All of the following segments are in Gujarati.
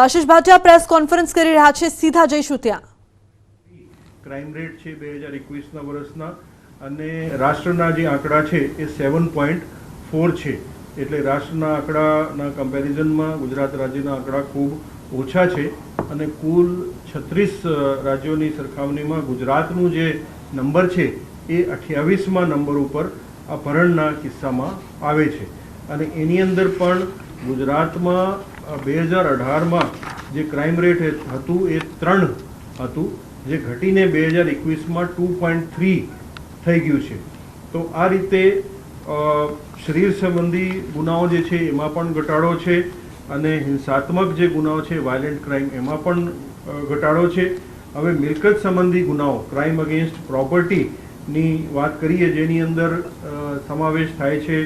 આશિષ ભાટિયા પ્રેસ કોન્ફરન્સ કરી રહ્યા છે, સીધા જઈશું ત્યાં। ક્રાઇમ રેટ છે 2021ના વર્ષના અને રાષ્ટ્રના જે આંકડા છે એ 7.4 છે, એટલે રાષ્ટ્રના આંકડાના કમ્પેરિઝનમાં ગુજરાત રાજ્યના આંકડા ખૂબ ઓછા છે અને કુલ 36 રાજ્યોની સરખામણીમાં ગુજરાતનું જે નંબર છે એ 28મા નંબર ઉપર અપહરણના કિસ્સામાં આવે છે અને એની અંદર પણ ગુજરાતમાં 2018માં જે ક્રાઇમ રેટ હતું એ 3 હતું, જે ઘટીને 2021માં 2.3 થઈ ગયું છે। તો આ રીતે શરીર સંબંધી ગુનાઓ જે છે એમાં પણ ઘટાડો છે અને હિંસાત્મક જે ગુનાઓ છે વાયલન્ટ ક્રાઇમ એમાં પણ ઘટાડો છે। હવે મિલકત સંબંધી ગુનાઓ ક્રાઇમ અગેન્સ્ટ પ્રોપર્ટીની વાત કરીએ, જેની અંદર સમાવેશ થાય છે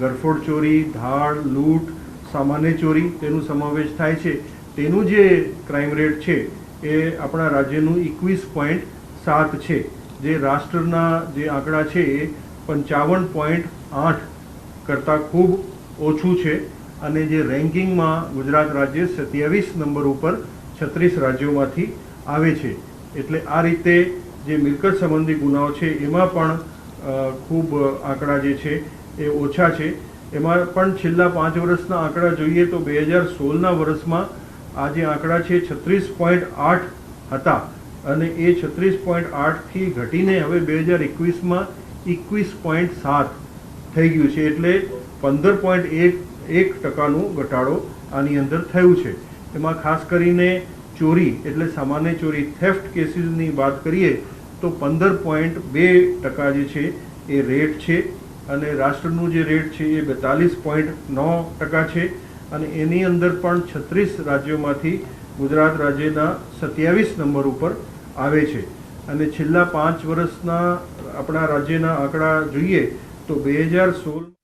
ઘરફોડ ચોરી, ધાડ, લૂંટ, સામાન્ય ચોરી, તેનું સમાવેશ થાય છે। તેનું જે ક્રાઇમ રેટ છે એ આપણા રાજ્યનું 21.7 છે, જે રાષ્ટ્રના જે આંકડા છે એ 55.8 કરતાં ખૂબ ઓછું છે અને જે રેન્કિંગમાં ગુજરાત રાજ્ય 27 નંબર ઉપર 36 રાજ્યોમાંથી આવે છે। એટલે આ રીતે જે મિલકત સંબંધી ગુનાઓ છે એમાં પણ ખૂબ આંકડા જે છે એ ઓછા છે। એમાં પણ છેલ્લા 5 વર્ષના આંકડા જોઈએ તો 2016ના વર્ષમાં આ જે આંકડા છે 36.8 હતા અને એ 36.8થી ઘટીને હવે 2021માં 21.7 થઈ ગયું છે, એટલે 15.1% ઘટાડો આની અંદર થયું છે। એમાં ખાસ કરીને ચોરી એટલે સામાન્ય ચોરી થેફ્ટ કેસીસની વાત કરીએ તો 15.2% જે છે એ રેટ છે અને રાષ્ટ્રનું જે રેટ છે એ 42.9% છે અને એની અંદર પણ 36 રાજ્યોમાંથી ગુજરાત રાજ્યના 27 નંબર ઉપર આવે છે। અને છેલ્લા 5 વર્ષના આપણા રાજ્યના આંકડા જોઈએ તો 2016